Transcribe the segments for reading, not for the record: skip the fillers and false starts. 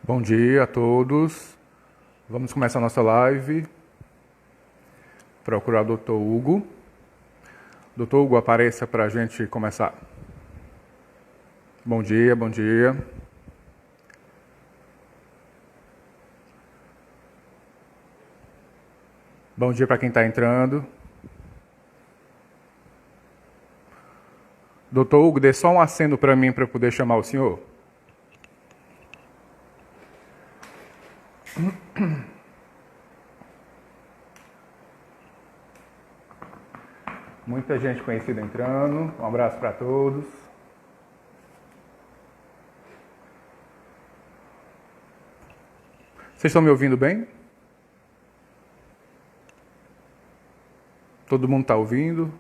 Bom dia a todos. Vamos começar a nossa live. Procurar o Dr. Hugo. Dr. Hugo, apareça para a gente começar. Bom dia, bom dia. Bom dia para quem está entrando. Dr. Hugo, dê só um aceno para mim para eu poder chamar o senhor. Muita gente conhecida entrando. Um abraço para todos. Vocês estão me ouvindo bem? Todo mundo está ouvindo?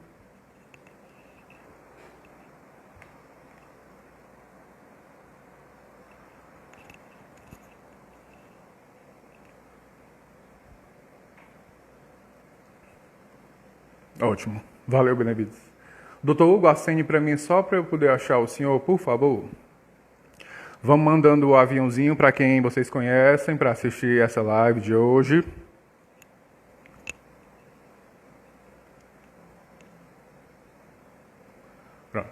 Ótimo. Valeu, Benevides. Dr. Hugo, acene para mim só para eu poder achar o senhor, por favor. Vamos mandando o aviãozinho para quem vocês conhecem para assistir essa live de hoje. Pronto.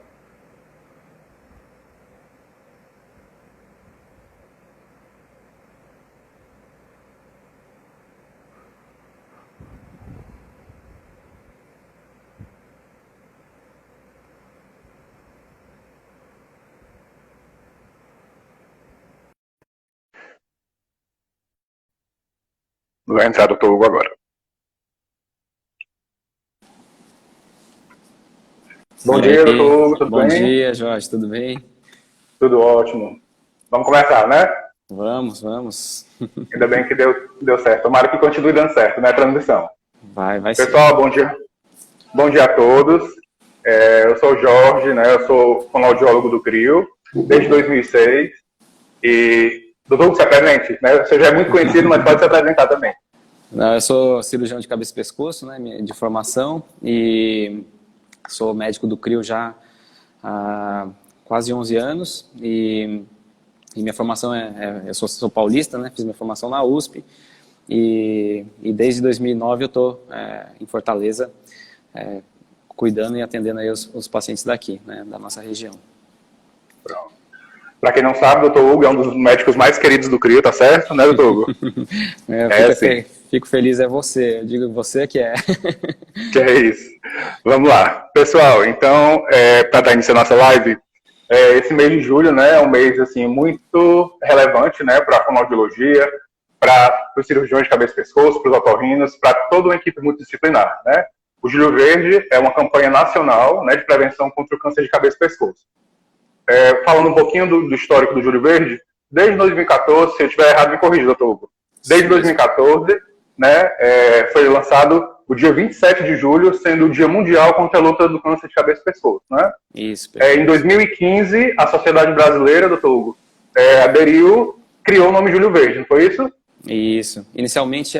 Vai entrar o Dr. Hugo agora. Bom dia, Dr. Hugo, tudo bem? Bom dia, Jorge, tudo bem? Tudo ótimo. Vamos começar, né? Vamos. Ainda bem que deu certo. Tomara que continue dando certo, né? A transmissão. Vai Pessoal, bom dia. Bom dia a todos. Eu sou o Jorge, né? Eu sou fonoaudiólogo do CRIO desde 2006. E Dr. Hugo, se apresente, né? Você já é muito conhecido, mas pode se apresentar também. Eu sou cirurgião de cabeça e pescoço, né, de formação, e sou médico do CRIO já há quase 11 anos, e minha formação eu sou paulista, né, fiz minha formação na USP, e desde 2009 eu estou em Fortaleza, cuidando e atendendo aí os pacientes daqui, né, da nossa região. Pronto. Para quem não sabe, o Dr. Hugo é um dos médicos mais queridos do CRIO, tá certo, né, Dr. Hugo? Fico feliz, é você. Eu digo você que é. Que é isso. Vamos lá. Pessoal, então, para estar iniciando a nossa live, esse mês de julho, né, é um mês, assim, muito relevante, né, para a fonoaudiologia, para os cirurgiões de cabeça e pescoço, para os otorrinos, para toda uma equipe multidisciplinar, né? O Julho Verde é uma campanha nacional, né, de prevenção contra o câncer de cabeça e pescoço. Falando um pouquinho do histórico do Julho Verde, desde 2014, se eu estiver errado, me corrija, doutor Hugo. Desde 2014, né, foi lançado o dia 27 de julho, sendo o Dia Mundial contra a luta do câncer de cabeça e pescoço, né? Isso. Em 2015, a Sociedade Brasileira, doutor Hugo, aderiu, criou o nome Julho Verde, não foi isso? Isso. Inicialmente,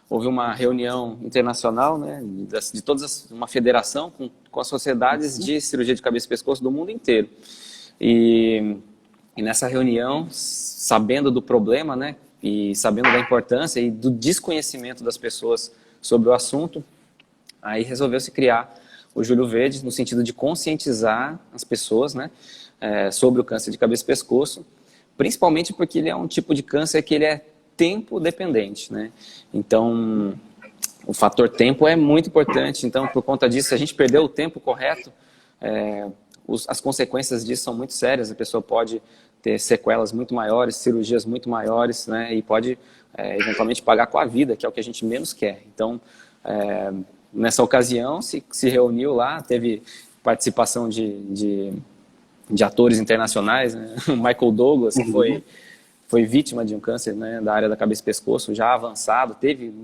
houve uma reunião internacional, né, de todas uma federação com as sociedades de cirurgia de cabeça e pescoço do mundo inteiro. E nessa reunião, sabendo do problema, né, e sabendo da importância e do desconhecimento das pessoas sobre o assunto, aí resolveu-se criar o Julho Verde no sentido de conscientizar as pessoas, né, sobre o câncer de cabeça e pescoço, principalmente porque ele é um tipo de câncer que ele é tempo dependente, né? Então, o fator tempo é muito importante. Então, por conta disso, se a gente perder o tempo correto, as consequências disso são muito sérias. A pessoa pode ter sequelas muito maiores, cirurgias muito maiores, né? E pode, eventualmente, pagar com a vida, que é o que a gente menos quer. Então, nessa ocasião, se reuniu lá, teve participação de atores internacionais, né? O Michael Douglas, que foi vítima de um câncer, né, da área da cabeça e pescoço, já avançado,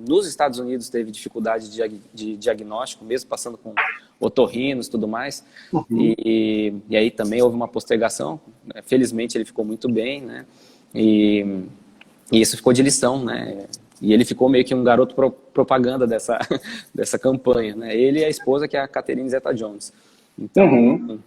nos Estados Unidos teve dificuldade de diagnóstico, mesmo passando com otorrinos e tudo mais, e aí também houve uma postergação, felizmente ele ficou muito bem, né, e isso ficou de lição, né, e ele ficou meio que um garoto propaganda dessa campanha, né, ele e a esposa, que é a Catherine Zeta-Jones. Então,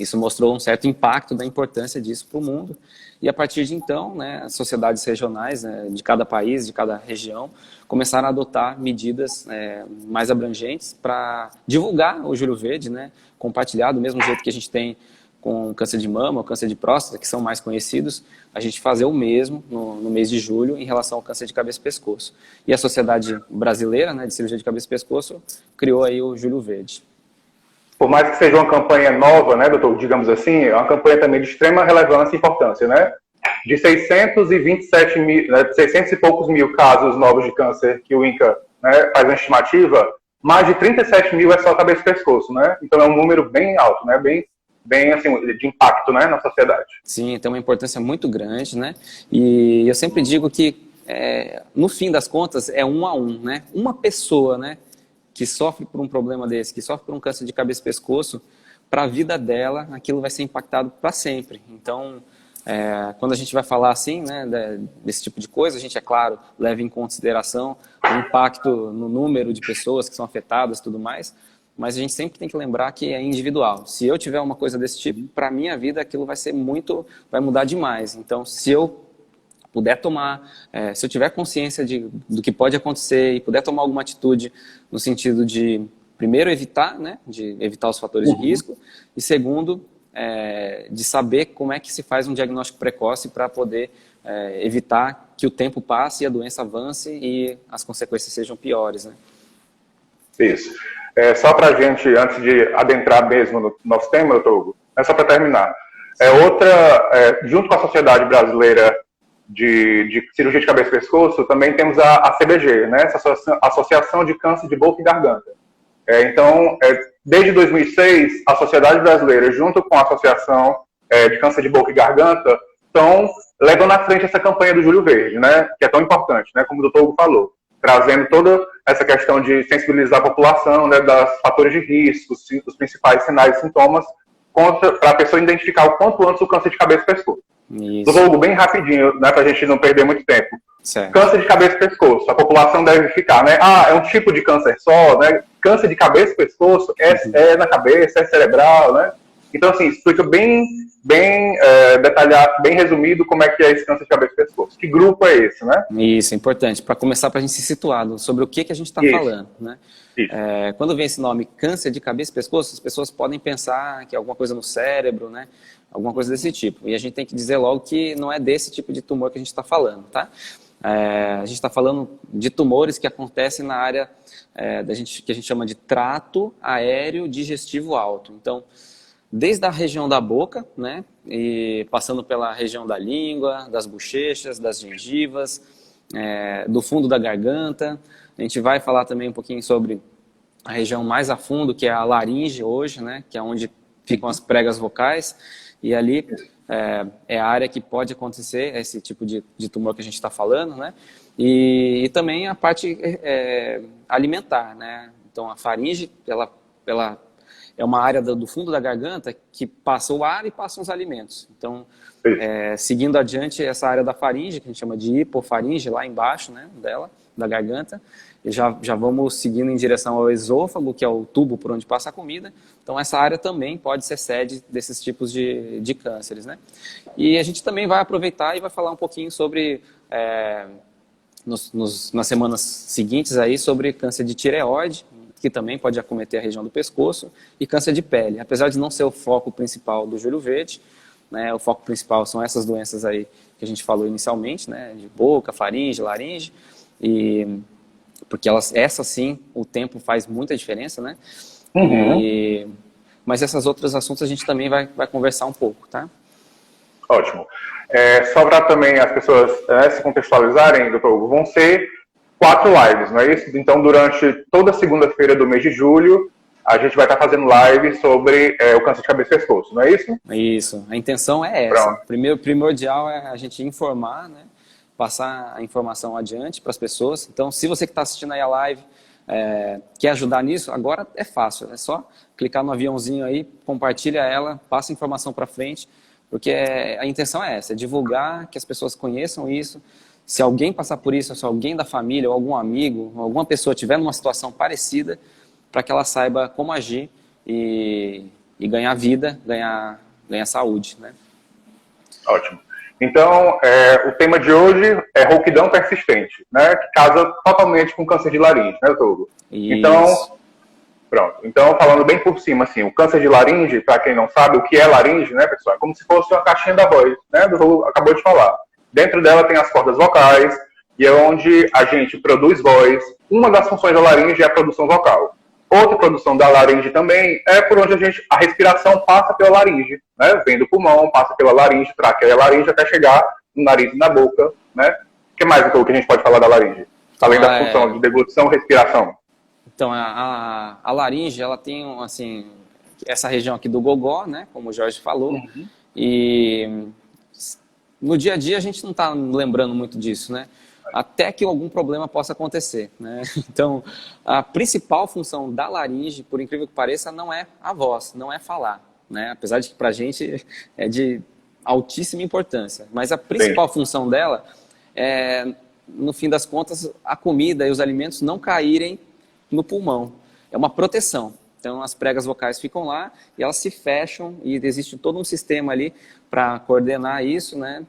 Isso mostrou um certo impacto da importância disso para o mundo. E a partir de então, né, as sociedades regionais, né, de cada país, de cada região, começaram a adotar medidas mais abrangentes para divulgar o Júlio Verde, né, compartilhar do mesmo jeito que a gente tem com câncer de mama, o câncer de próstata, que são mais conhecidos, a gente fazer o mesmo no mês de julho em relação ao câncer de cabeça e pescoço. E a Sociedade Brasileira, né, de Cirurgia de Cabeça e Pescoço criou aí o Júlio Verde. Por mais que seja uma campanha nova, né, doutor, digamos assim, é uma campanha também de extrema relevância e importância, né? De 627 mil, né, 600 e poucos mil casos novos de câncer que o INCA, né, faz uma estimativa, mais de 37 mil é só cabeça e pescoço, né? Então é um número bem alto, né? Bem assim, de impacto, né, na sociedade. Sim, tem uma importância muito grande, né? E eu sempre digo que, no fim das contas, é 1 a 1, né? Uma pessoa, né, que sofre por um problema desse, que sofre por um câncer de cabeça e pescoço, para a vida dela, aquilo vai ser impactado para sempre. Então, quando a gente vai falar assim, né, desse tipo de coisa, a gente, é claro, leva em consideração o impacto no número de pessoas que são afetadas e tudo mais, mas a gente sempre tem que lembrar que é individual. Se eu tiver uma coisa desse tipo, para a minha vida, aquilo vai mudar demais. Então, se eu puder tomar, se eu tiver consciência do que pode acontecer e puder tomar alguma atitude no sentido de, primeiro, evitar, né, de evitar os fatores de risco, e segundo, de saber como é que se faz um diagnóstico precoce para poder evitar que o tempo passe e a doença avance e as consequências sejam piores, né? Isso. Só para a gente, antes de adentrar mesmo no nosso tema, doutor Hugo, só para terminar, junto com a Sociedade Brasileira de Cirurgia de Cabeça e Pescoço, também temos a CBG, né, essa Associação de Câncer de Boca e Garganta. Então, desde 2006, a Sociedade Brasileira, junto com a Associação de Câncer de Boca e Garganta, estão levando à frente essa campanha do Júlio Verde, né, que é tão importante, né, como o doutor Hugo falou, trazendo toda essa questão de sensibilizar a população, né, dos fatores de risco, os principais sinais e sintomas, para a pessoa identificar o quanto antes o câncer de cabeça e pescoço. Doutor Hugo, bem rapidinho, né, para a gente não perder muito tempo. Certo. Câncer de cabeça e pescoço, a população deve ficar, né? É um tipo de câncer só, né? Câncer de cabeça e pescoço é na cabeça, é cerebral, né? Então, assim, explica bem detalhado, bem resumido como é que é esse câncer de cabeça e pescoço. Que grupo é esse, né? Isso, é importante, para começar, para a gente se situar sobre o que a gente está falando, né? Quando vem esse nome câncer de cabeça e pescoço, as pessoas podem pensar que é alguma coisa no cérebro, né? Alguma coisa desse tipo. E a gente tem que dizer logo que não é desse tipo de tumor que a gente está falando, tá? A gente está falando de tumores que acontecem na área que a gente chama de trato aéreo digestivo alto. Então, desde a região da boca, né, e passando pela região da língua, das bochechas, das gengivas, do fundo da garganta. A gente vai falar também um pouquinho sobre a região mais a fundo, que é a laringe hoje, né, que é onde ficam as pregas vocais, e ali é a área que pode acontecer esse tipo de tumor que a gente está falando, né, e também a parte alimentar, né. Então a faringe, ela é uma área do fundo da garganta que passa o ar e passam os alimentos. Então, seguindo adiante essa área da faringe, que a gente chama de hipofaringe, lá embaixo, né, da garganta, e já vamos seguindo em direção ao esôfago, que é o tubo por onde passa a comida. Então, essa área também pode ser sede desses tipos de cânceres, né? E a gente também vai aproveitar e vai falar um pouquinho sobre, nas semanas seguintes, aí, sobre câncer de tireoide, que também pode acometer a região do pescoço, e câncer de pele. Apesar de não ser o foco principal do Júlio Verde, né, o foco principal são essas doenças aí que a gente falou inicialmente, né, de boca, faringe, laringe, porque essa sim, o tempo faz muita diferença, né? Mas esses outros assuntos a gente também vai conversar um pouco, tá? Ótimo. Só para também as pessoas se contextualizarem, doutor Hugo, vão ser 4 lives, não é isso? Então, durante toda segunda-feira do mês de julho, a gente vai estar fazendo live sobre o câncer de cabeça e pescoço, não é isso? Isso. A intenção é essa. Primeiro, primordial é a gente informar, né? Passar a informação adiante para as pessoas. Então, se você que está assistindo aí a live quer ajudar nisso, agora é fácil. É só clicar no aviãozinho aí, compartilha ela, passa a informação para frente, porque a intenção é essa, é divulgar, que as pessoas conheçam isso. Se alguém passar por isso, se alguém da família, ou algum amigo, ou alguma pessoa tiver numa situação parecida, para que ela saiba como agir e e ganhar vida, ganhar saúde, né? Ótimo. Então, o tema de hoje é rouquidão persistente, né? Que casa totalmente com câncer de laringe, né, doutor? Isso. Então, pronto. Então, falando bem por cima, assim, o câncer de laringe, para quem não sabe o que é laringe, né, pessoal? É como se fosse uma caixinha da voz, né? O doutor acabou de falar. Dentro dela tem as cordas vocais, e é onde a gente produz voz. Uma das funções da laringe é a produção vocal. Outra produção da laringe também é por onde a respiração passa pela laringe, né? Vem do pulmão, passa pela laringe, tráquea e laringe até chegar no nariz e na boca, né? O que mais que a gente pode falar da laringe? Além da função de deglutição e respiração. Então, a laringe, ela tem, assim, essa região aqui do gogó, né? Como o Jorge falou. E no dia a dia a gente não está lembrando muito disso, né? Até que algum problema possa acontecer, né? Então, a principal função da laringe, por incrível que pareça, não é a voz, não é falar, né? Apesar de que pra gente é de altíssima importância. Mas a principal função dela é, no fim das contas, a comida e os alimentos não caírem no pulmão. É uma proteção. Então, as pregas vocais ficam lá e elas se fecham e existe todo um sistema ali para coordenar isso, né?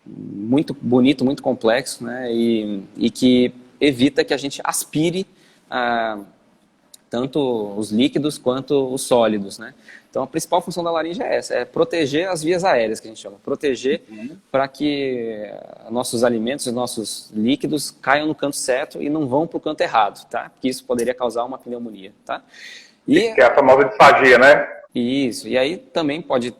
Muito bonito, muito complexo, né? E que evita que a gente aspire tanto os líquidos quanto os sólidos, né? Então a principal função da laringe é essa, é proteger as vias aéreas, que a gente chama, proteger para que nossos alimentos e nossos líquidos caiam no canto certo e não vão para o canto errado, tá? Porque isso poderia causar uma pneumonia, tá? Que é a famosa disfagia, né? Isso, e aí também pode,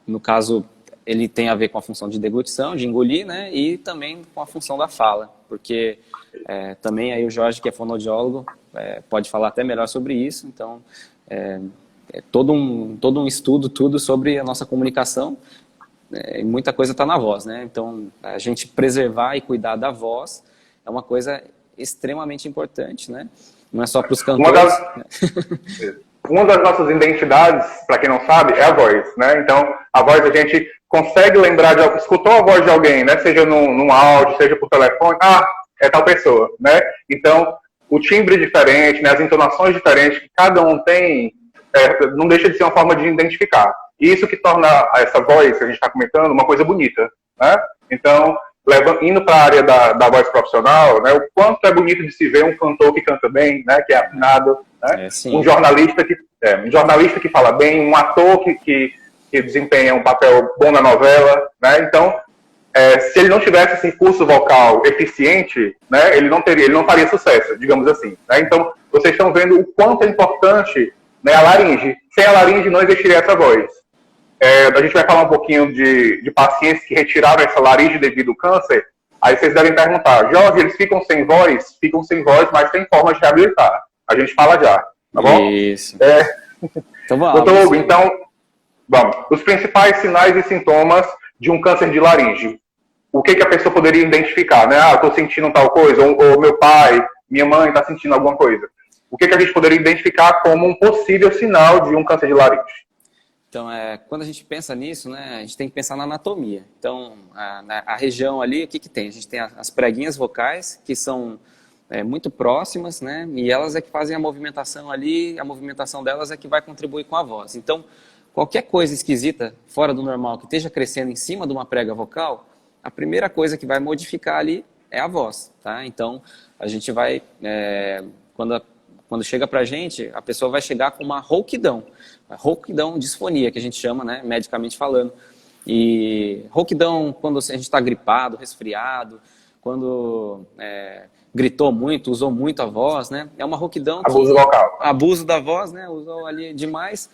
no caso, ele tem a ver com a função de deglutição, de engolir, né? E também com a função da fala, porque também aí o Jorge, que é fonoaudiólogo, pode falar até melhor sobre isso. Então, todo um estudo, tudo sobre a nossa comunicação, e muita coisa está na voz, né? Então, a gente preservar e cuidar da voz é uma coisa extremamente importante, né? Não é só para os cantores. Uma das nossas identidades, para quem não sabe, é a voz, né? Então, a voz a gente consegue lembrar escutou a voz de alguém, né? Seja num áudio, seja por telefone, é tal pessoa, né? Então, o timbre diferente, né? As entonações diferentes que cada um tem, não deixa de ser uma forma de identificar. E isso que torna essa voz que a gente está comentando uma coisa bonita, né? Então, indo para a área da voz profissional, né? O quanto é bonito de se ver um cantor que canta bem, né? Que é afinado, né? Um jornalista que fala bem, um ator que desempenha um papel bom na novela, né? Então, se ele não tivesse esse recurso vocal eficiente, né? Ele não faria sucesso, digamos assim, né? Então, vocês estão vendo o quanto é importante, né, a laringe. Sem a laringe não existiria essa voz. A gente vai falar um pouquinho de pacientes que retiraram essa laringe devido ao câncer. Aí vocês devem perguntar, Jorge, eles ficam sem voz? Ficam sem voz, mas tem forma de reabilitar. A gente fala já, tá bom? Isso. Então vamos. Doutor Hugo, então, vamos. Os principais sinais e sintomas de um câncer de laringe. O que a pessoa poderia identificar, né? Estou sentindo tal coisa, ou meu pai, minha mãe está sentindo alguma coisa. O que a gente poderia identificar como um possível sinal de um câncer de laringe? Então, quando a gente pensa nisso, né, a gente tem que pensar na anatomia. Então, a região ali, o que tem? A gente tem as preguinhas vocais, que são muito próximas, né, e elas é que fazem a movimentação ali, a movimentação delas é que vai contribuir com a voz. Então, qualquer coisa esquisita, fora do normal, que esteja crescendo em cima de uma prega vocal, a primeira coisa que vai modificar ali é a voz, tá? Então, a gente vai, quando chega pra gente, a pessoa vai chegar com uma rouquidão, disfonia, que a gente chama, né, medicamente falando. E rouquidão, quando a gente está gripado, resfriado, quando gritou muito, usou muito a voz, né, é uma rouquidão. Abuso vocal. Abuso da voz, né, usou ali demais,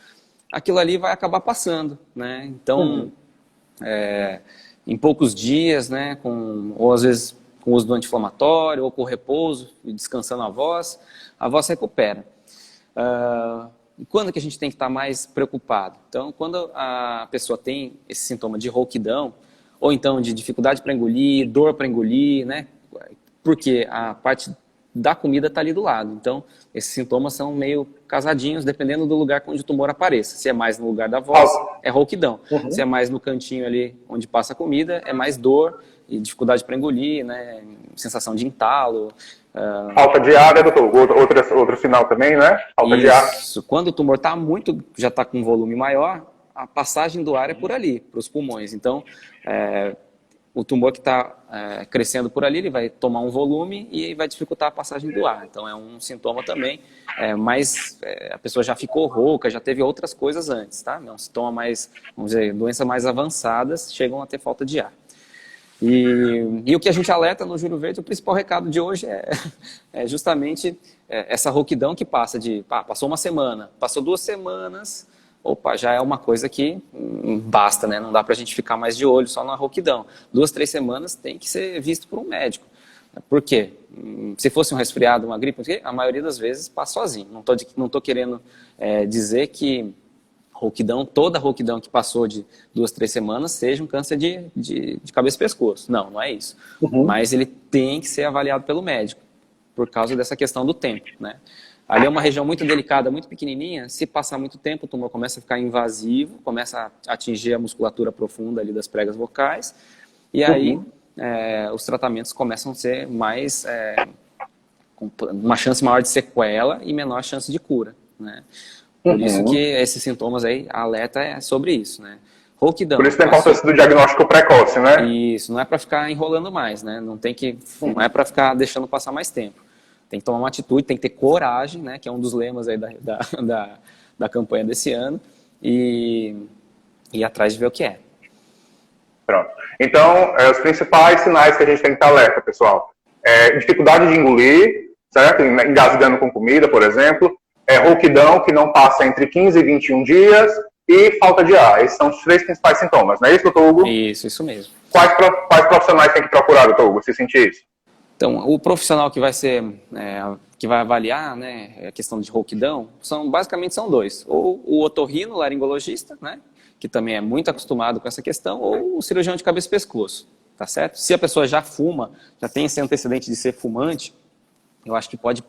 aquilo ali vai acabar passando, né, então, em poucos dias, né, ou às vezes com o uso do anti-inflamatório, ou com repouso, e descansando a voz recupera. E quando que a gente tem que estar mais preocupado? Então, quando a pessoa tem esse sintoma de rouquidão, ou então de dificuldade para engolir, dor para engolir, né? Porque a parte da comida está ali do lado. Então, esses sintomas são meio casadinhos, dependendo do lugar onde o tumor apareça. Se é mais no lugar da voz, é rouquidão. Se é mais no cantinho ali onde passa a comida, é mais dor e dificuldade para engolir, né? Sensação de entalo, Falta de ar, né, doutor? Outro sinal também, né? Falta de ar. Isso. Quando o tumor está muito, já está com um volume maior, a passagem do ar é por ali, para os pulmões. Então, o tumor que está crescendo por ali, ele vai tomar um volume e vai dificultar a passagem do ar. Então, é um sintoma também, mas a pessoa já ficou rouca, já teve outras coisas antes, tá? É um sintoma mais, vamos dizer, doenças mais avançadas chegam a ter falta de ar. E o que a gente alerta no Júlio Verde, o principal recado de hoje é justamente essa rouquidão que passa passou uma semana, passou 2 semanas, opa, já é uma coisa que basta, né? Não dá pra gente ficar mais de olho só na rouquidão. 2, 3 semanas tem que ser visto por um médico. Por quê? Se fosse um resfriado, uma gripe, a maioria das vezes passa sozinho. Não tô querendo dizer que toda rouquidão que passou de 2, 3 semanas seja um câncer de cabeça e pescoço. Não, não é isso. Uhum. Mas ele tem que ser avaliado pelo médico, por causa dessa questão do tempo, né? Ali é uma região muito delicada, muito pequenininha. Se passar muito tempo, o tumor começa a ficar invasivo, começa a atingir a musculatura profunda ali das pregas vocais. E aí, os tratamentos começam a ser mais... com uma chance maior de sequela e menor chance de cura, né? Por isso que esses sintomas aí, a alerta é sobre isso, né? Rouquidão. Por isso a importância do diagnóstico precoce, né? Isso, não é para ficar enrolando mais, né? Não é para ficar deixando passar mais tempo. Tem que tomar uma atitude, tem que ter coragem, né? Que é um dos lemas aí da campanha desse ano. E ir atrás de ver o que é. Pronto. Então, os principais sinais que a gente tem que estar alerta, pessoal. Dificuldade de engolir, certo? Engasgando com comida, por exemplo. Rouquidão, que não passa entre 15 e 21 dias. E falta de ar. Esses são os 3 principais sintomas, não é isso, doutor Hugo? Isso mesmo. Quais profissionais tem que procurar, doutor Hugo, se sentir isso? Então, o profissional que vai que vai avaliar, né, a questão de rouquidão, basicamente são 2. Ou o otorrino, laringologista, né, que também é muito acostumado com essa questão, ou o cirurgião de cabeça e pescoço, tá certo? Se a pessoa já fuma, já tem esse antecedente de ser fumante, eu acho que pode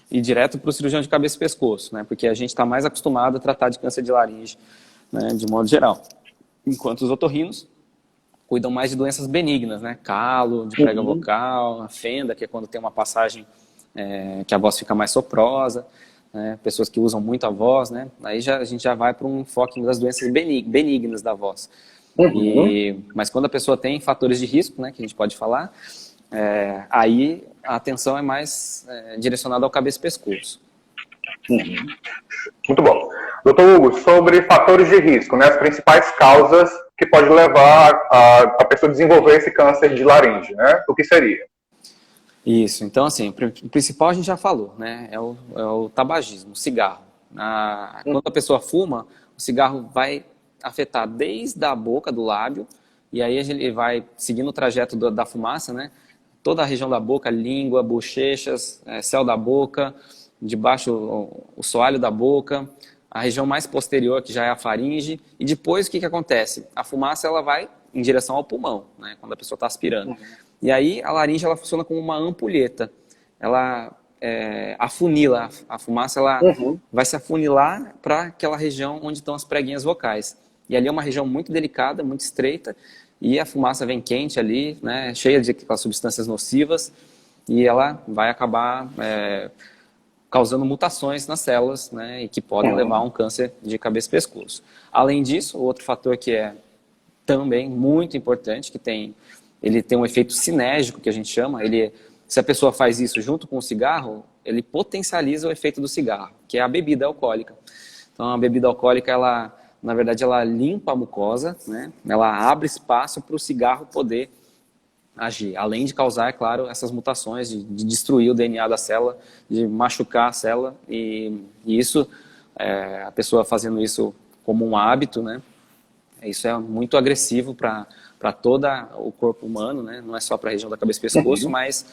ir direto para o cirurgião de cabeça e pescoço, né, porque a gente está mais acostumado a tratar de câncer de laringe, né, de modo geral. Enquanto os otorrinos cuidam mais de doenças benignas, né? Calo, de prega vocal, a fenda, que é quando tem uma passagem que a voz fica mais soprosa, né? Pessoas que usam muito a voz, né? Aí a gente já vai para um enfoque das doenças benignas da voz. Mas quando a pessoa tem fatores de risco, né, que a gente pode falar, aí a atenção é mais direcionada ao cabeça e pescoço. Muito bom. Doutor Hugo, sobre fatores de risco, né, as principais causas que pode levar a pessoa a desenvolver esse câncer de laringe, né? O que seria? Isso, então assim, o principal a gente já falou, né? É o tabagismo, o cigarro. Quando a pessoa fuma, o cigarro vai afetar desde a boca, do lábio, e aí ele vai seguindo o trajeto da fumaça, né? Toda a região da boca, língua, bochechas, céu da boca, debaixo o soalho da boca, a região mais posterior, que já é a faringe, e depois o que acontece? A fumaça ela vai em direção ao pulmão, né, quando a pessoa está aspirando. E aí a laringe ela funciona como uma ampulheta, ela afunila, a fumaça ela vai se afunilar para aquela região onde estão as preguinhas vocais. E ali é uma região muito delicada, muito estreita, e a fumaça vem quente ali, né, cheia de aquelas substâncias nocivas, e ela vai acabar causando mutações nas células, né, e que podem levar a um câncer de cabeça e pescoço. Além disso, outro fator que é também muito importante, ele tem um efeito sinérgico, que a gente chama, se a pessoa faz isso junto com o cigarro, ele potencializa o efeito do cigarro, que é a bebida alcoólica. Então, a bebida alcoólica, na verdade, ela limpa a mucosa, né, ela abre espaço para o cigarro poder agir, além de causar, é claro, essas mutações, de destruir o DNA da célula, de machucar a célula, e isso, a pessoa fazendo isso como um hábito, né, isso é muito agressivo para todo o corpo humano, né, não é só para a região da cabeça e pescoço, mas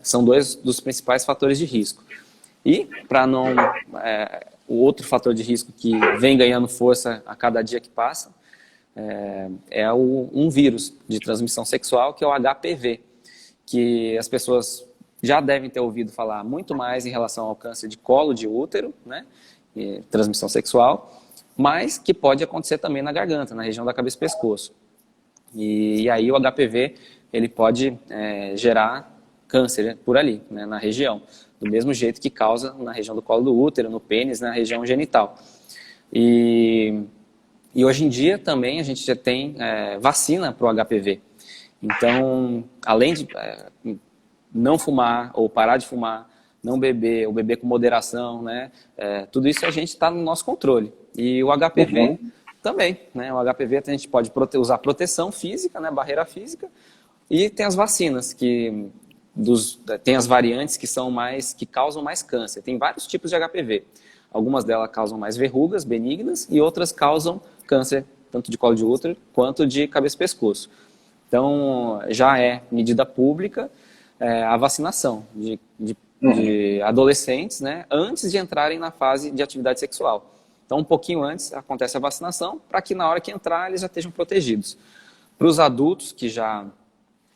são 2 dos principais fatores de risco. E, o outro fator de risco que vem ganhando força a cada dia que passa, um vírus de transmissão sexual, que é o HPV, que as pessoas já devem ter ouvido falar muito mais em relação ao câncer de colo de útero, né, transmissão sexual, mas que pode acontecer também na garganta, na região da cabeça e pescoço. E aí o HPV ele pode gerar câncer por ali, né, na região. Do mesmo jeito que causa na região do colo do útero, no pênis, na região genital. E hoje em dia também a gente já tem vacina para o HPV. Então, além de não fumar ou parar de fumar, não beber ou beber com moderação, né? Tudo isso a gente está no nosso controle. E o HPV também, né? O HPV a gente pode usar proteção física, né? Barreira física, e tem as vacinas tem as variantes que causam mais câncer. Tem vários tipos de HPV. Algumas delas causam mais verrugas benignas e outras causam câncer, tanto de colo de útero quanto de cabeça e pescoço. Então, já é medida pública a vacinação de adolescentes, né, antes de entrarem na fase de atividade sexual. Então, um pouquinho antes acontece a vacinação, para que na hora que entrar eles já estejam protegidos. Para os adultos que já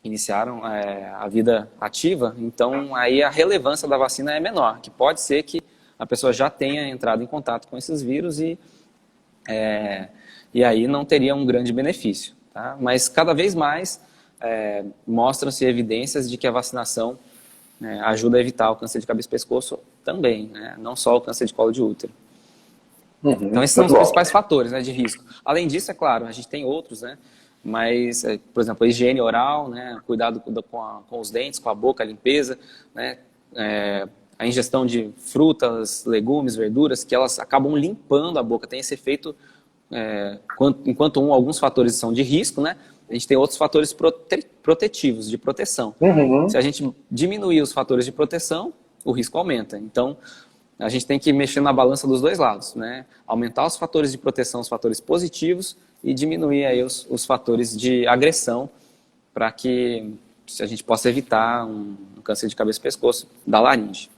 iniciaram a vida ativa, então aí a relevância da vacina é menor, que pode ser que a pessoa já tenha entrado em contato com esses vírus e aí não teria um grande benefício. Tá? Mas cada vez mais mostram-se evidências de que a vacinação ajuda a evitar o câncer de cabeça e pescoço também, né? Não só o câncer de colo de útero. Então esses são os principais fatores, né, de risco. Além disso, é claro, a gente tem outros, né? Mas, por exemplo, a higiene oral, né, cuidado com os dentes, com a boca, a limpeza, né, a ingestão de frutas, legumes, verduras, que elas acabam limpando a boca, tem esse efeito, enquanto alguns fatores são de risco, né, a gente tem outros fatores protetivos, de proteção. Se a gente diminuir os fatores de proteção, o risco aumenta. Então, a gente tem que mexer na balança dos dois lados, né, aumentar os fatores de proteção, os fatores positivos, e diminuir aí os fatores de agressão para que a gente possa evitar um câncer de cabeça e pescoço da laringe.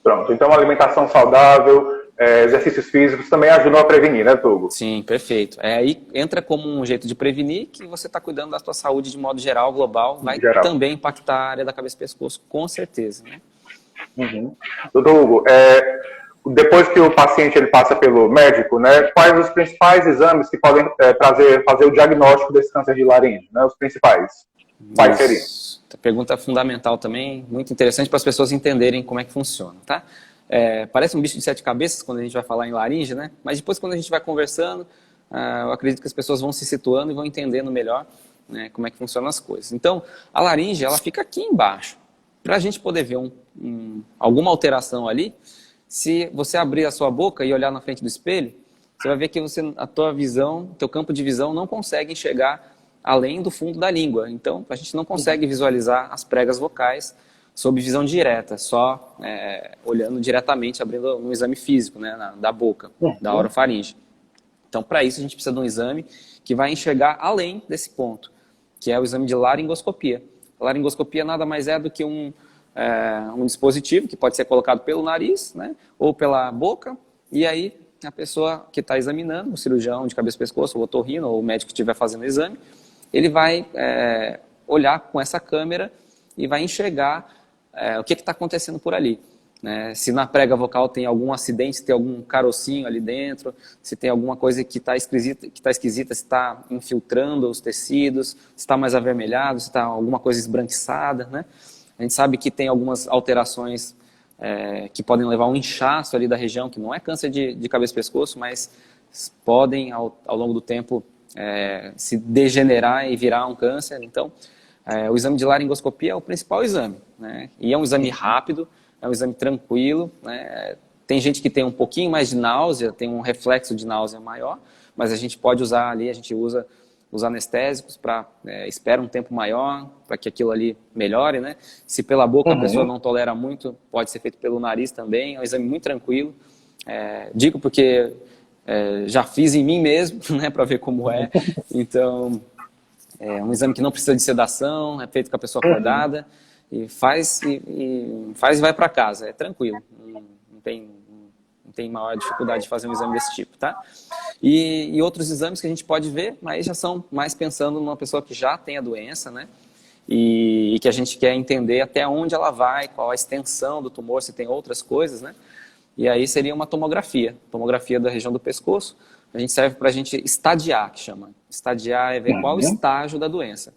Pronto, então uma alimentação saudável, exercícios físicos também ajudam a prevenir, né, Togo? Sim, perfeito. Aí entra como um jeito de prevenir que você está cuidando da sua saúde de modo geral, global, vai também impactar a área da cabeça e pescoço, com certeza, né? Doutor Hugo, depois que o paciente ele passa pelo médico, né, quais os principais exames que podem fazer o diagnóstico desse câncer de laringe? Né, os principais. Quais seriam? Pergunta fundamental também, muito interessante para as pessoas entenderem como é que funciona, tá? Parece um bicho de 7 cabeças quando a gente vai falar em laringe, né? Mas depois quando a gente vai conversando, eu acredito que as pessoas vão se situando e vão entendendo melhor, né, como é que funcionam as coisas. Então, a laringe, ela fica aqui embaixo. Para a gente poder ver alguma alteração ali, se você abrir a sua boca e olhar na frente do espelho, você vai ver que a tua visão, teu campo de visão não consegue enxergar além do fundo da língua. Então, a gente não consegue visualizar as pregas vocais sob visão direta, só olhando diretamente, abrindo um exame físico, né, da boca, da orofaringe. Então, para isso, a gente precisa de um exame que vai enxergar além desse ponto, que é o exame de laringoscopia. A laringoscopia nada mais é do que um dispositivo que pode ser colocado pelo nariz, né, ou pela boca, e aí a pessoa que está examinando, o cirurgião de cabeça e pescoço, o otorrino, ou o médico que estiver fazendo o exame, ele vai olhar com essa câmera e vai enxergar o que está acontecendo por ali. Né? Se na prega vocal tem algum acidente, se tem algum carocinho ali dentro, se tem alguma coisa que está esquisita, se está infiltrando os tecidos, se está mais avermelhado, se está alguma coisa esbranquiçada, né? A gente sabe que tem algumas alterações que podem levar a um inchaço ali da região, que não é câncer de cabeça e pescoço, mas podem, ao longo do tempo, se degenerar e virar um câncer. Então, o exame de laringoscopia é o principal exame, né? E é um exame rápido, é um exame tranquilo, né? Tem gente que tem um pouquinho mais de náusea, tem um reflexo de náusea maior, mas a gente pode usar ali, a gente usa os anestésicos para espera um tempo maior para que aquilo ali melhore, né? Se pela boca a pessoa não tolera muito, pode ser feito pelo nariz também, é um exame muito tranquilo. Digo porque já fiz em mim mesmo, né, para ver como é. Então, é um exame que não precisa de sedação, é feito com a pessoa acordada, e faz e vai para casa, é tranquilo, não tem maior dificuldade de fazer um exame desse tipo, tá? E outros exames que a gente pode ver, mas já são mais pensando numa pessoa que já tem a doença, né? E que a gente quer entender até onde ela vai, qual a extensão do tumor, se tem outras coisas, né? E aí seria uma tomografia da região do pescoço. A gente serve para a gente estadiar, que chama. Estadiar é ver qual estágio da doença.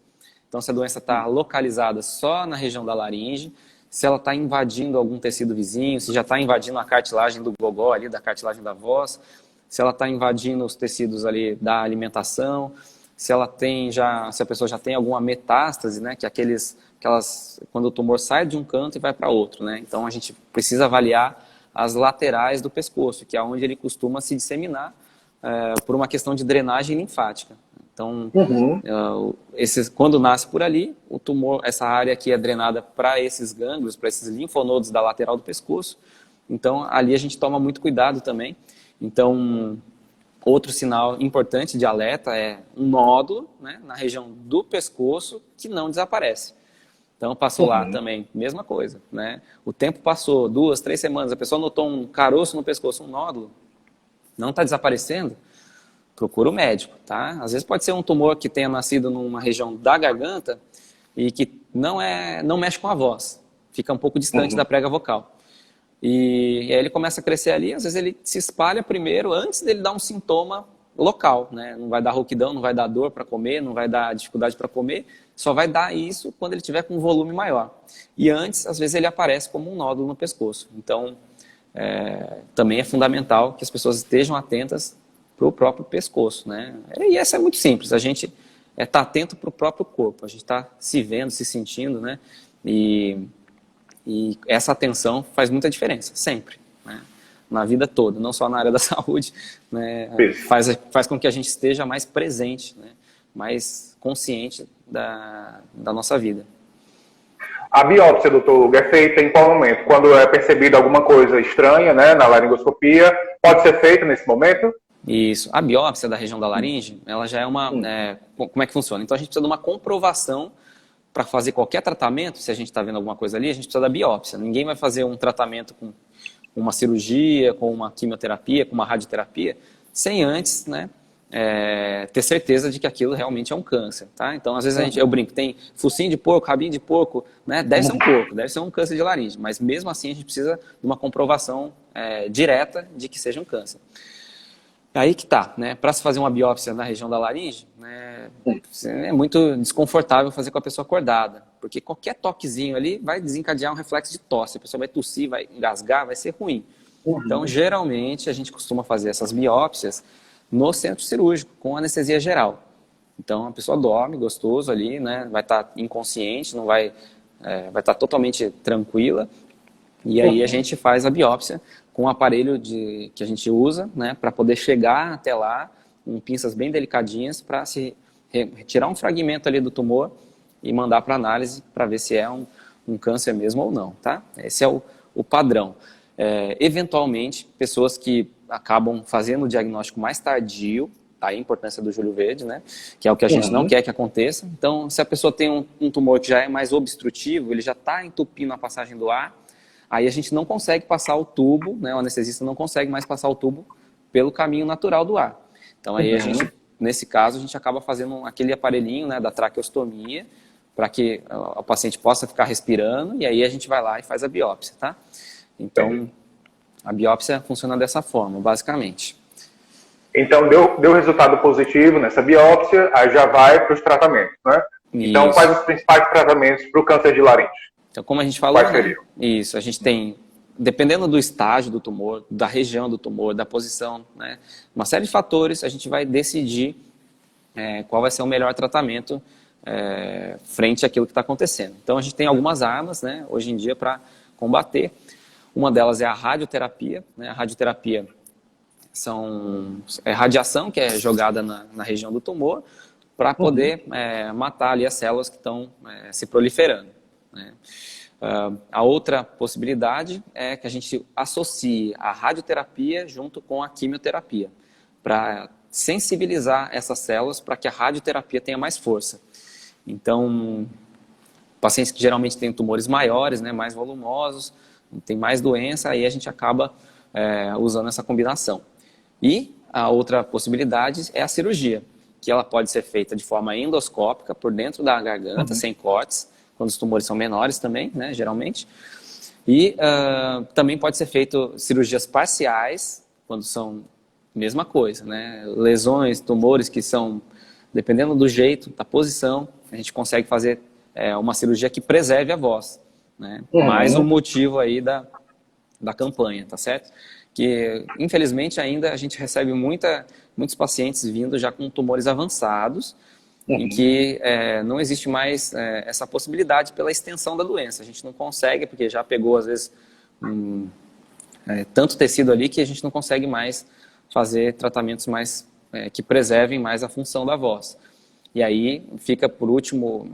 Então, se a doença está localizada só na região da laringe, se ela está invadindo algum tecido vizinho, se já está invadindo a cartilagem do gogó ali, da cartilagem da voz, se ela está invadindo os tecidos ali da alimentação, se ela tem se a pessoa já tem alguma metástase, né, que é quando o tumor sai de um canto e vai para outro, né? Então a gente precisa avaliar as laterais do pescoço, que é onde ele costuma se disseminar por uma questão de drenagem linfática. Então, quando nasce por ali, o tumor, essa área aqui é drenada para esses gânglios, para esses linfonodos da lateral do pescoço. Então, ali a gente toma muito cuidado também. Então, outro sinal importante de alerta é um nódulo, né, na região do pescoço que não desaparece. Então, passou lá também, mesma coisa, né? O tempo passou, 2, 3 semanas, a pessoa notou um caroço no pescoço, um nódulo, não está desaparecendo, procura o médico, tá? Às vezes pode ser um tumor que tenha nascido numa região da garganta e que não mexe com a voz, fica um pouco distante da prega vocal. E aí ele começa a crescer ali, às vezes ele se espalha primeiro, antes dele dar um sintoma local, né? Não vai dar rouquidão, não vai dar dor para comer, não vai dar dificuldade para comer, só vai dar isso quando ele tiver com um volume maior. E antes, às vezes ele aparece como um nódulo no pescoço. Então, também é fundamental que as pessoas estejam atentas para o próprio pescoço, né? E essa é muito simples, a gente está atento para o próprio corpo, a gente está se vendo, se sentindo, né? E essa atenção faz muita diferença, sempre, né? Na vida toda, não só na área da saúde, né? Faz com que a gente esteja mais presente, né? Mais consciente da nossa vida. A biópsia, doutor Hugo, é feita em qual momento? Quando é percebida alguma coisa estranha, né, na laringoscopia, pode ser feita nesse momento? Isso. A biópsia da região da laringe, ela já é uma... como é que funciona? Então, a gente precisa de uma comprovação para fazer qualquer tratamento. Se a gente está vendo alguma coisa ali, a gente precisa da biópsia. Ninguém vai fazer um tratamento com uma cirurgia, com uma quimioterapia, com uma radioterapia, sem antes, né, ter certeza de que aquilo realmente é um câncer, tá? Então, às vezes eu brinco, tem focinho de porco, rabinho de porco, né? Deve ser um porco, deve ser um câncer de laringe, mas mesmo assim a gente precisa de uma comprovação direta de que seja um câncer. Aí que tá, né? Para se fazer uma biópsia na região da laringe, né, é muito desconfortável fazer com a pessoa acordada, porque qualquer toquezinho ali vai desencadear um reflexo de tosse, a pessoa vai tossir, vai engasgar, vai ser ruim. Então, geralmente, a gente costuma fazer essas biópsias no centro cirúrgico, com anestesia geral. Então, a pessoa dorme gostoso ali, né? Vai estar inconsciente, não vai estar totalmente tranquila, e aí a gente faz a biópsia com um aparelho que a gente usa, né, para poder chegar até lá, com pinças bem delicadinhas, para se retirar um fragmento ali do tumor e mandar para análise para ver se é um câncer mesmo ou não, tá? Esse é o padrão. Eventualmente, pessoas que acabam fazendo o diagnóstico mais tardio, aí a importância do Júlio Verde, né, que é o que a gente não quer que aconteça. Então, se a pessoa tem um tumor que já é mais obstrutivo, ele já está entupindo a passagem do ar, aí a gente não consegue passar o tubo, né, o anestesista não consegue mais passar o tubo pelo caminho natural do ar. Então aí a gente, nesse caso, a gente acaba fazendo aquele aparelhinho, né, da traqueostomia, para que o paciente possa ficar respirando, e aí a gente vai lá e faz a biópsia, tá? Então, a biópsia funciona dessa forma, basicamente. Então, deu resultado positivo nessa biópsia, aí já vai para os tratamentos, né? Isso. Então, quais os principais tratamentos para o câncer de laringe? Então, como a gente falou, né? Isso, a gente tem, dependendo do estágio do tumor, da região do tumor, da posição, né, uma série de fatores, a gente vai decidir qual vai ser o melhor tratamento frente àquilo que está acontecendo. Então, a gente tem algumas armas, né, hoje em dia, para combater. Uma delas é a radioterapia, né? A radioterapia é radiação que é jogada na região do tumor para poder matar ali as células que estão se proliferando, né? A outra possibilidade é que a gente associe a radioterapia junto com a quimioterapia, para sensibilizar essas células para que a radioterapia tenha mais força. Então, pacientes que geralmente têm tumores maiores, né, mais volumosos, tem mais doença, aí a gente acaba usando essa combinação. E a outra possibilidade é a cirurgia, que ela pode ser feita de forma endoscópica, por dentro da garganta, sem cortes, quando os tumores são menores também, né, geralmente. E também pode ser feito cirurgias parciais, quando são mesma coisa, né, lesões, tumores que são, dependendo do jeito, da posição, a gente consegue fazer uma cirurgia que preserve a voz, né? Mais um motivo aí da campanha, tá certo? Que, infelizmente, ainda a gente recebe muitos pacientes vindo já com tumores avançados, em que não existe mais essa possibilidade pela extensão da doença. A gente não consegue, porque já pegou, às vezes, tanto tecido ali que a gente não consegue mais fazer tratamentos mais que preservem mais a função da voz. E aí fica, por último,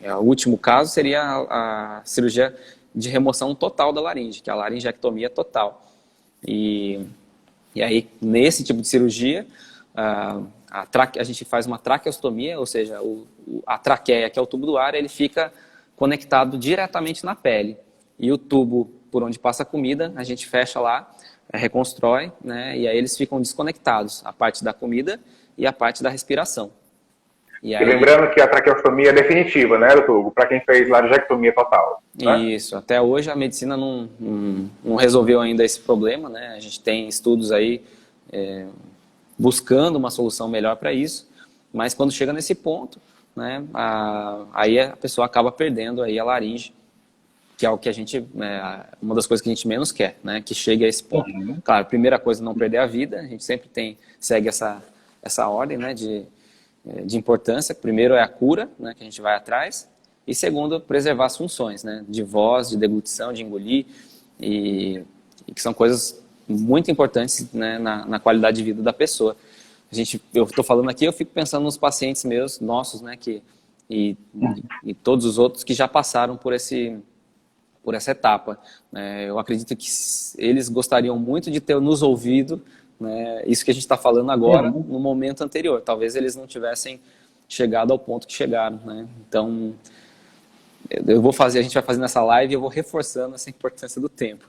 o último caso seria a cirurgia de remoção total da laringe, que é a laringectomia total. E aí, nesse tipo de cirurgia, a gente faz uma traqueostomia, ou seja, a traqueia, que é o tubo do ar, ele fica conectado diretamente na pele. E o tubo por onde passa a comida, a gente fecha lá, reconstrói, né, e aí eles ficam desconectados, a parte da comida e a parte da respiração. E lembrando que a traqueostomia é definitiva, né, doutor Hugo, para quem fez laringectomia total. Né? Isso, até hoje a medicina não resolveu ainda esse problema, né? A gente tem estudos aí buscando uma solução melhor para isso, mas quando chega nesse ponto, né, aí a pessoa acaba perdendo aí a laringe, que é o que a gente, uma das coisas que a gente menos quer, né, que chegue a esse ponto. Claro, primeira coisa, não perder a vida, a gente sempre segue essa ordem, né, de importância. Primeiro é a cura, né, que a gente vai atrás, e segundo, preservar as funções, né, de voz, de deglutição, de engolir, e que são coisas muito importantes, né, na qualidade de vida da pessoa. Eu estou falando aqui, eu fico pensando nos pacientes meus, nossos, né, e todos os outros que já passaram por essa etapa. Eu acredito que eles gostariam muito de ter nos ouvido, né, isso que a gente está falando agora, no momento anterior. Talvez eles não tivessem chegado ao ponto que chegaram, né? Então, a gente vai fazendo essa live e eu vou reforçando essa importância do tempo,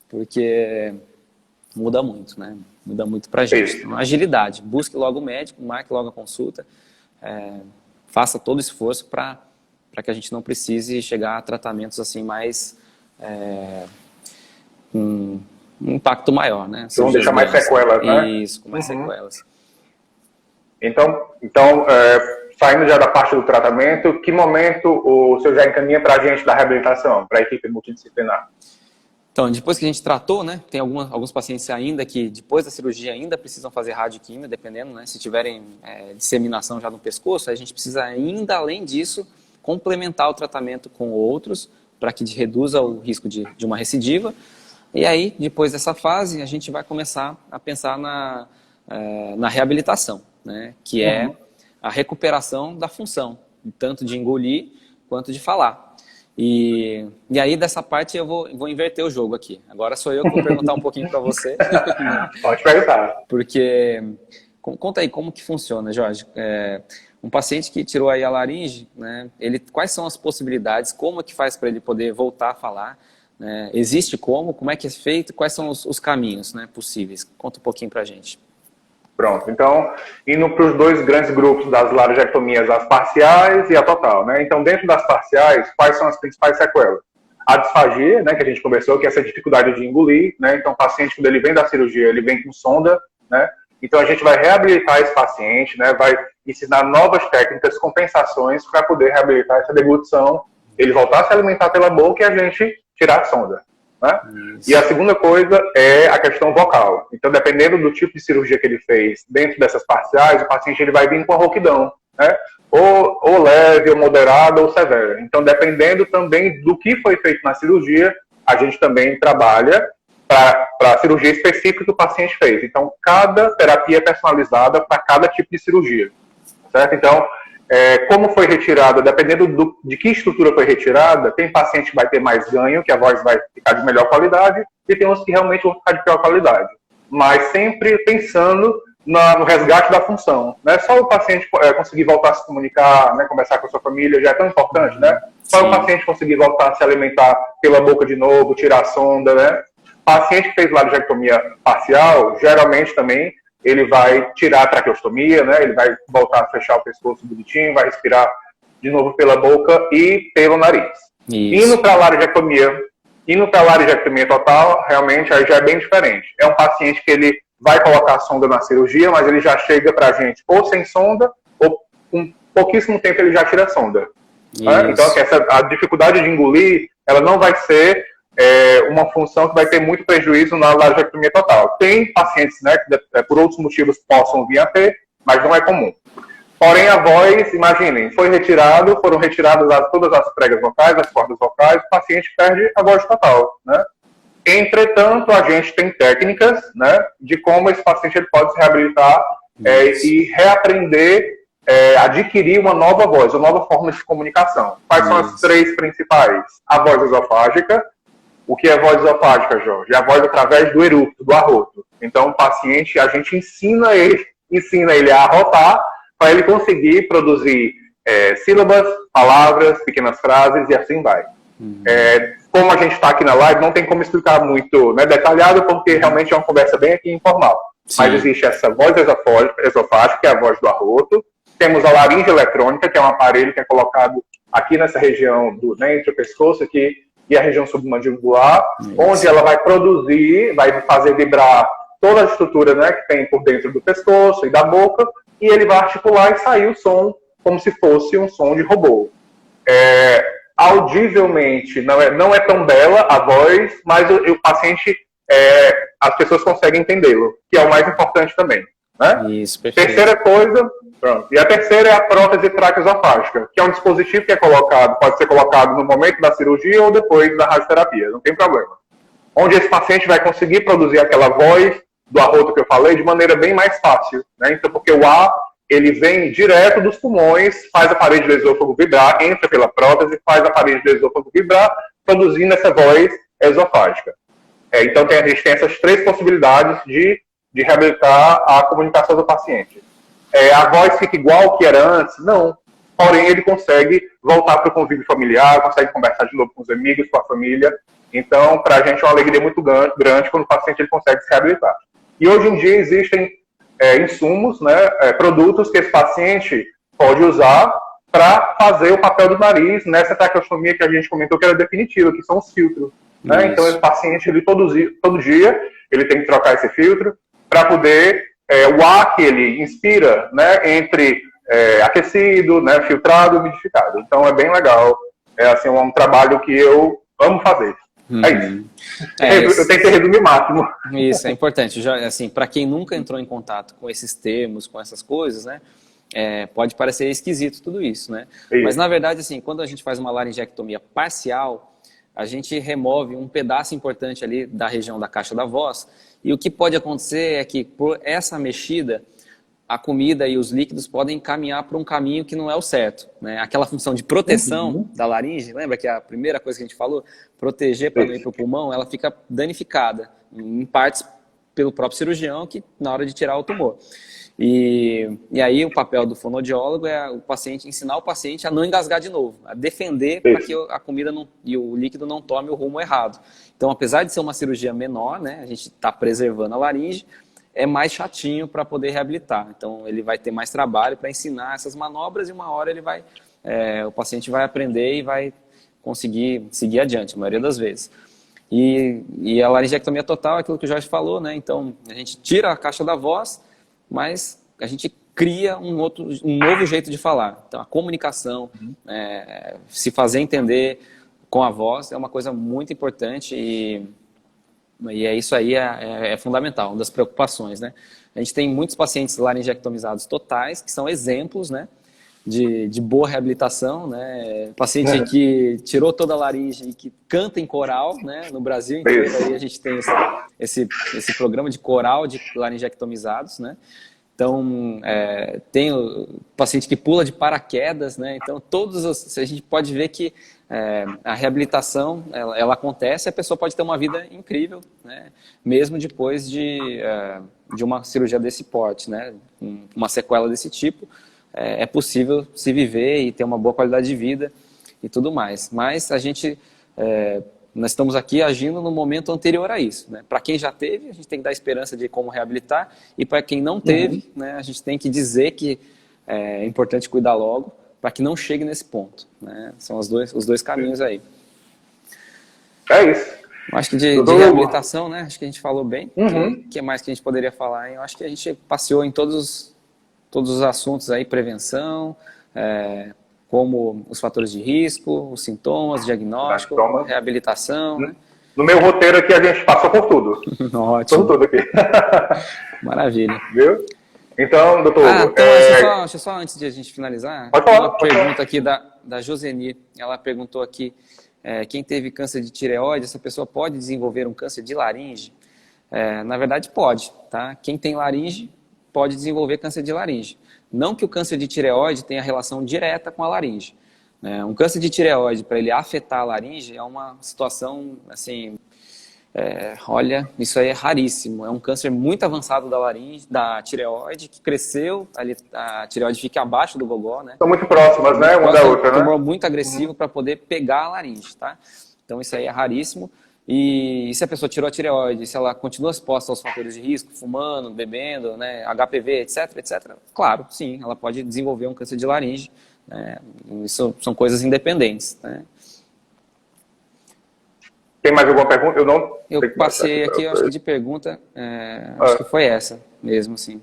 porque muda muito, né? Muda muito pra gente. Então, agilidade, busque logo o médico, marque logo a consulta, faça todo o esforço para que a gente não precise chegar a tratamentos assim mais com um impacto maior, né? Vão deixar mais sequelas, né? Isso, com mais sequelas. Então, saindo já da parte do tratamento, que momento o senhor já encaminha para a gente da reabilitação, para a equipe multidisciplinar? Então, depois que a gente tratou, né, tem alguns pacientes ainda que depois da cirurgia ainda precisam fazer radioquímio, dependendo, né, se tiverem disseminação já no pescoço, a gente precisa ainda, além disso, complementar o tratamento com outros, para que reduza o risco de uma recidiva. E aí, depois dessa fase, a gente vai começar a pensar na reabilitação, né, que é a recuperação da função, tanto de engolir quanto de falar. E aí, dessa parte, eu vou inverter o jogo aqui. Agora sou eu que vou perguntar um pouquinho para você. Pode perguntar. Porque, conta aí, como que funciona, Jorge? Um paciente que tirou aí a laringe, né, quais são as possibilidades, como é que faz para ele poder voltar a falar? Existe como é que é feito, quais são os caminhos, né, possíveis? Conta um pouquinho para a gente. Pronto, então, indo para os dois grandes grupos das laringectomias, as parciais e a total, né? Então, dentro das parciais, quais são as principais sequelas? A disfagia, né, que a gente conversou, que é essa dificuldade de engolir, né? Então, o paciente, quando ele vem da cirurgia, ele vem com sonda, né? Então, a gente vai reabilitar esse paciente, né? Vai ensinar novas técnicas, compensações, para poder reabilitar essa deglutição, ele voltar a se alimentar pela boca e a gente tirar a sonda. Né? E a segunda coisa é a questão vocal. Então, dependendo do tipo de cirurgia que ele fez dentro dessas parciais, o paciente ele vai vir com a rouquidão, né? Ou leve, ou moderada, ou severa. Então, dependendo também do que foi feito na cirurgia, a gente também trabalha para a cirurgia específica que o paciente fez. Então, cada terapia é personalizada para cada tipo de cirurgia. Certo? Então, como foi retirada, dependendo de que estrutura foi retirada, tem paciente que vai ter mais ganho, que a voz vai ficar de melhor qualidade, e tem uns que realmente vão ficar de pior qualidade. Mas sempre pensando no resgate da função. Né? Só o paciente conseguir voltar a se comunicar, né, conversar com a sua família, já é tão importante, né? Só o paciente conseguir voltar a se alimentar pela boca de novo, tirar a sonda, né? Paciente que fez laringectomia parcial, geralmente também, ele vai tirar a traqueostomia, né? Ele vai voltar a fechar o pescoço bonitinho, vai respirar de novo pela boca e pelo nariz. Isso. Indo para a laringectomia total, realmente aí já é bem diferente. É um paciente que ele vai colocar a sonda na cirurgia, mas ele já chega para a gente ou sem sonda ou com pouquíssimo tempo ele já tira a sonda. Né? Então, assim, a dificuldade de engolir, ela não vai ser uma função que vai ter muito prejuízo na laringectomia total. Tem pacientes, né, que por outros motivos possam vir a ter, mas não é comum. Porém, a voz, imaginem, foram retiradas todas as pregas vocais, as cordas vocais, o paciente perde a voz total, né? Entretanto, a gente tem técnicas, né, de como esse paciente ele pode se reabilitar e reaprender, adquirir uma nova voz, uma nova forma de comunicação. Quais são as 3 principais? A voz esofágica. O que é voz esofágica, Jorge? É a voz através do erupto, do arroto. Então, o paciente, a gente ensina ele a arrotar para ele conseguir produzir sílabas, palavras, pequenas frases e assim vai. Como a gente está aqui na live, não tem como explicar muito, né, detalhado, porque realmente é uma conversa bem aqui informal. Sim. Mas existe essa voz esofágica, que é a voz do arroto. Temos a laringe eletrônica, que é um aparelho que é colocado aqui nessa região, né, entre o pescoço aqui, e a região submandibular, onde ela vai produzir, vai fazer vibrar toda a estrutura, né, que tem por dentro do pescoço e da boca, e ele vai articular e sair o som como se fosse um som de robô. Audivelmente, não é tão bela a voz, mas o paciente, as pessoas conseguem entendê-lo, que é o mais importante também. Né? Isso, perfeito. Terceira coisa, pronto. E a terceira é a prótese traqueosofágica, que é um dispositivo que é colocado, pode ser colocado no momento da cirurgia ou depois da radioterapia, não tem problema. Onde esse paciente vai conseguir produzir aquela voz do arroto que eu falei de maneira bem mais fácil, né? Então, porque o ar, ele vem direto dos pulmões, faz a parede do esôfago vibrar, entra pela prótese, faz a parede do esôfago vibrar, produzindo essa voz esofágica. Então, a gente tem essas 3 possibilidades de reabilitar a comunicação do paciente. A voz fica igual ao que era antes? Não. Porém, ele consegue voltar para o convívio familiar, consegue conversar de novo com os amigos, com a família. Então, para a gente é uma alegria muito grande quando o paciente ele consegue se reabilitar. E hoje em dia existem insumos, né, produtos que esse paciente pode usar para fazer o papel do nariz nessa traqueostomia que a gente comentou que era definitiva, que são os filtros. Né? Então, esse paciente, ele, todo dia, ele tem que trocar esse filtro para poder, o ar que ele inspira, né, entre aquecido, né, filtrado, umidificado. Então, é bem legal. É assim, um trabalho que eu amo fazer. É isso. Eu tentei resumir o máximo. Isso, é importante. Já, assim, para quem nunca entrou em contato com esses termos, com essas coisas, né, pode parecer esquisito tudo isso, né? Isso. Mas, na verdade, assim, quando a gente faz uma laringectomia parcial, a gente remove um pedaço importante ali da região da caixa da voz, e o que pode acontecer é que, por essa mexida, a comida e os líquidos podem caminhar por um caminho que não é o certo, né? Aquela função de proteção da laringe, lembra que a primeira coisa que a gente falou, proteger para não ir para o pulmão, ela fica danificada, em partes pelo próprio cirurgião, que na hora de tirar o tumor. E aí o papel do fonoaudiólogo é ensinar o paciente a não engasgar de novo, a defender para que a comida e o líquido não tome o rumo errado. Então, apesar de ser uma cirurgia menor, né, a gente está preservando a laringe, é mais chatinho para poder reabilitar. Então, ele vai ter mais trabalho para ensinar essas manobras e uma hora o paciente vai aprender e vai conseguir seguir adiante, a maioria das vezes. E a laringectomia total é aquilo que o Jorge falou, né? Então, a gente tira a caixa da voz, mas a gente cria um novo jeito de falar. Então, a comunicação, se fazer entender com a voz é uma coisa muito importante e é isso aí, é fundamental, uma das preocupações, né? A gente tem muitos pacientes laringectomizados totais, que são exemplos, né, de boa reabilitação, né? Paciente que tirou toda a laringe e que canta em coral, né? No Brasil inteiro aí a gente tem esse programa de coral de laringectomizados, né? Então, tem o paciente que pula de paraquedas, né? Então, a gente pode ver que a reabilitação, ela acontece e a pessoa pode ter uma vida incrível, né? Mesmo depois de uma cirurgia desse porte, né? Uma sequela desse tipo, é possível se viver e ter uma boa qualidade de vida e tudo mais. Mas nós estamos aqui agindo no momento anterior a isso, né? Para quem já teve, a gente tem que dar esperança de como reabilitar, e para quem não teve, né, a gente tem que dizer que é importante cuidar logo, para que não chegue nesse ponto, né? São os dois caminhos aí. É isso. Acho que de reabilitação, né? Acho que a gente falou bem. O que mais que a gente poderia falar? Eu acho que a gente passeou em todos os assuntos aí, prevenção, como os fatores de risco, os sintomas, diagnóstico, reabilitação, né? No meu roteiro aqui a gente passou por tudo. Ótimo. Por tudo aqui. Maravilha. Viu? Então, doutor... então, deixa eu só antes de a gente finalizar, pode falar, uma pergunta aqui da Joseni. Ela perguntou aqui, quem teve câncer de tireoide, essa pessoa pode desenvolver um câncer de laringe? Na verdade, pode, tá? Quem tem laringe pode desenvolver câncer de laringe. Não que o câncer de tireoide tenha relação direta com a laringe. Um câncer de tireoide, para ele afetar a laringe, é uma situação, assim, olha, isso aí é raríssimo. É um câncer muito avançado da laringe, da tireoide, que cresceu, a tireoide fica abaixo do gogó, né? São muito próximas, né? Uma da outra, né? Tumor muito agressivo para poder pegar a laringe, tá? Então isso aí é raríssimo. E se a pessoa tirou a tireoide, se ela continua exposta aos fatores de risco, fumando, bebendo, né, HPV, etc., claro, sim, ela pode desenvolver um câncer de laringe. Isso são coisas independentes, né? Tem mais alguma pergunta? Eu passei aqui, acho que de pergunta, acho que foi essa mesmo, assim.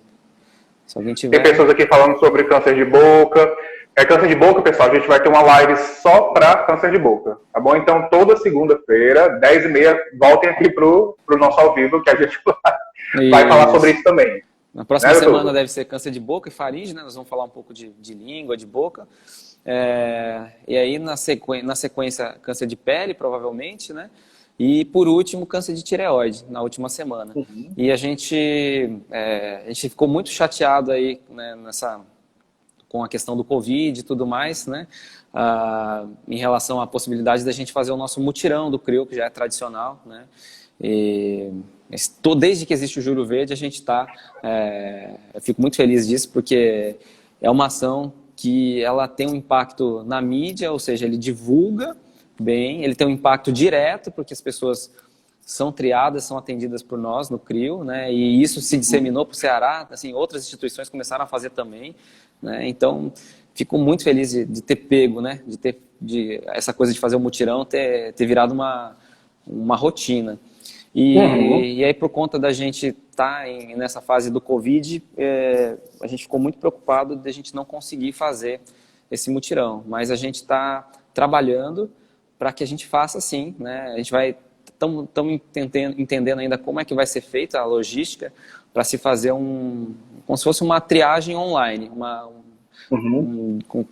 Se alguém tiver... Tem pessoas aqui falando sobre câncer de boca. Câncer de boca, pessoal, a gente vai ter uma live só para câncer de boca, tá bom? Então, toda segunda-feira, 10h30, voltem aqui pro nosso ao vivo, que a gente vai falar sobre isso também. Na próxima semana deve ser câncer de boca e faringe, né? Nós vamos falar um pouco de língua, de boca. E aí, na sequência, câncer de pele, provavelmente, né? E, por último, câncer de tireoide, na última semana. E a gente ficou muito chateado aí, né, com a questão do Covid e tudo mais, né? Em relação à possibilidade da gente fazer o nosso mutirão do CRIO, que já é tradicional, né? Desde que existe o Júlio Verde, a gente está... eu fico muito feliz disso, porque é uma ação que ela tem um impacto na mídia, ou seja, ele divulga bem, ele tem um impacto direto, porque as pessoas são triadas, são atendidas por nós no CRIO, né? E isso se disseminou para o Ceará, assim, outras instituições começaram a fazer também, né? Então, fico muito feliz de ter pego, né? De essa coisa de fazer o mutirão ter virado uma rotina. E aí, por conta da gente estar nessa fase do Covid, a gente ficou muito preocupado de a gente não conseguir fazer esse mutirão. Mas a gente está trabalhando para que a gente faça sim, né? A gente vai... Estamos entendendo ainda como é que vai ser feita a logística para se fazer como se fosse uma triagem online,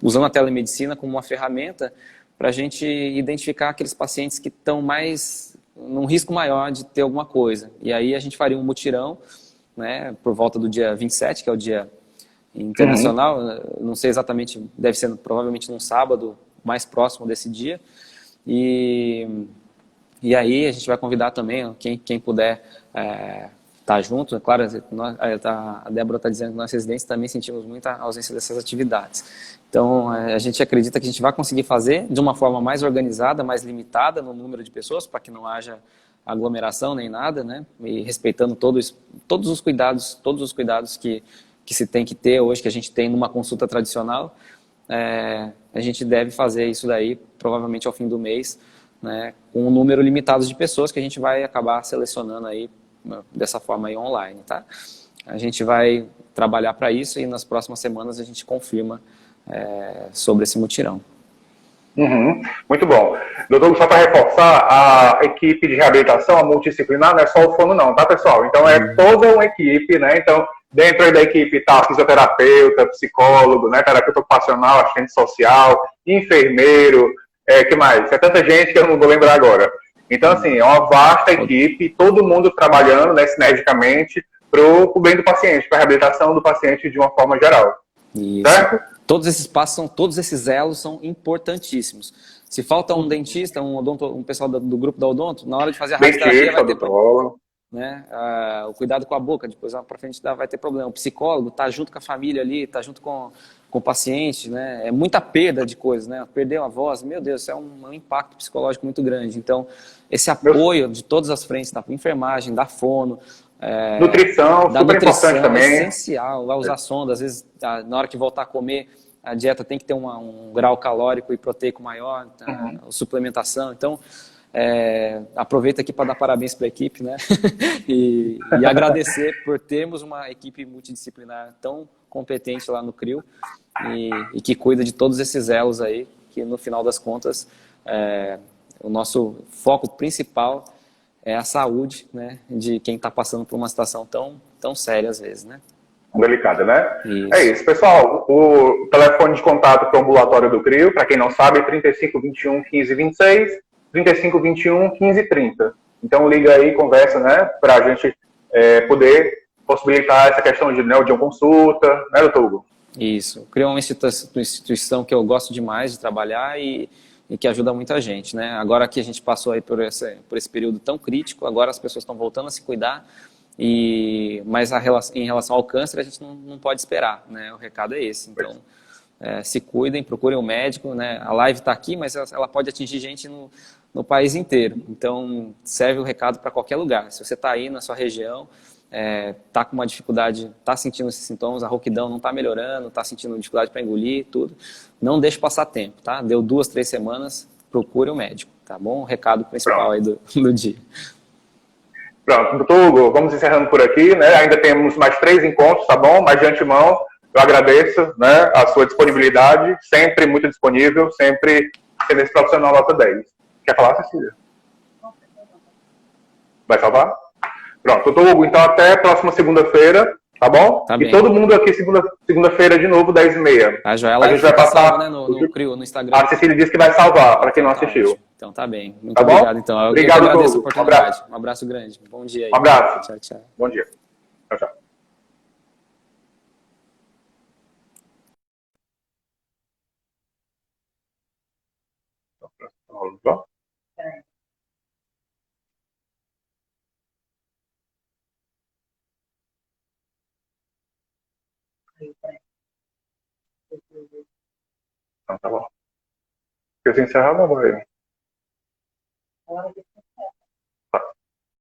usando a telemedicina como uma ferramenta para a gente identificar aqueles pacientes que estão num risco maior de ter alguma coisa. E aí a gente faria um mutirão, né, por volta do dia 27, que é o dia internacional, não sei exatamente, deve ser provavelmente num sábado mais próximo desse dia. E aí a gente vai convidar também quem puder estar junto. É claro, a Débora está dizendo que nós residentes também sentimos muita ausência dessas atividades. Então, a gente acredita que a gente vai conseguir fazer de uma forma mais organizada, mais limitada no número de pessoas, para que não haja aglomeração nem nada, né? E respeitando todos os cuidados que se tem que ter hoje, que a gente tem numa consulta tradicional. A gente deve fazer isso daí, provavelmente ao fim do mês, né, com um número limitado de pessoas que a gente vai acabar selecionando aí dessa forma aí online, tá? A gente vai trabalhar para isso e nas próximas semanas a gente confirma sobre esse mutirão. Muito bom. Doutor, só para reforçar, a equipe de reabilitação, a multidisciplinar, não é só o fono não, tá, pessoal? Então é toda uma equipe, né? Então, dentro aí da equipe está fisioterapeuta, psicólogo, né, terapeuta ocupacional, assistente social, enfermeiro, que mais? É tanta gente que eu não vou lembrar agora. Então, assim, é uma vasta equipe, todo mundo trabalhando, né, sinergicamente para o bem do paciente, para a reabilitação do paciente de uma forma geral. Isso. Certo? Todos esses passos, todos esses elos são importantíssimos. Se falta um dentista, um pessoal do grupo da odonto, na hora de fazer a radioterapia vai ter problema. Né? O cuidado com a boca, depois lá para frente vai ter problema. O psicólogo está junto com a família ali, está junto com o paciente, né? É muita perda de coisas, né? Perdeu a voz, meu Deus, isso é um impacto psicológico muito grande. Então, esse apoio de todas as frentes, da enfermagem, da fono, nutrição, super importante também. É essencial, vai usar sonda, às vezes na hora que voltar a comer, a dieta tem que ter um grau calórico e proteico maior, suplementação. Então, Aproveito aqui para dar parabéns para a equipe, né? e agradecer por termos uma equipe multidisciplinar tão competente lá no CRIO e que cuida de todos esses elos aí, que no final das contas o nosso foco principal é a saúde, né, de quem está passando por uma situação tão séria às vezes, né? Delicada, né? Isso. É isso, pessoal. O telefone de contato para o ambulatório do CRIO, para quem não sabe, é 3521 1526, 3521 1530. Então liga aí, conversa, né, para a gente poder possibilitar essa questão de uma consulta, né, doutor Hugo? Isso. CRIO é uma instituição que eu gosto demais de trabalhar e que ajuda muita gente, né? Agora que a gente passou aí por esse período tão crítico, agora as pessoas estão voltando a se cuidar, mas em relação ao câncer a gente não pode esperar, né? O recado é esse. Então, se cuidem, procurem um médico, né? A live está aqui, mas ela pode atingir gente no país inteiro. Então, serve o recado para qualquer lugar. Se você está aí na sua região, está com uma dificuldade, está sentindo esses sintomas, a rouquidão não está melhorando, está sentindo dificuldade para engolir, tudo, não deixe passar tempo, tá? Deu 2, 3 semanas, procure o médico, tá bom? O recado principal aí do dia. Pronto, doutor Hugo, vamos encerrando por aqui, né? Ainda temos mais 3 encontros, tá bom? Mas de antemão, eu agradeço, né, a sua disponibilidade, sempre muito disponível, sempre sendo esse profissional nota 10. Quer falar, Cecília? Vai salvar? Pronto, doutor Hugo, então até a próxima segunda-feira, tá bom? Tá e bem. Todo mundo aqui segunda-feira de novo, 10h30. A Joela a gente vai passar salva, né, no CRIO, no Instagram. A Cecília disse que vai salvar, para quem não assistiu. Ótimo. Então tá bem. Muito tá obrigado, bom? então. Eu Obrigado, que agradeço a Hugo. oportunidade. Um abraço grande. Bom dia aí. Um abraço. Tchau, tchau. Bom dia. Tchau, tchau. Vamos. Então, tá bom. Eu encerrar, não vai.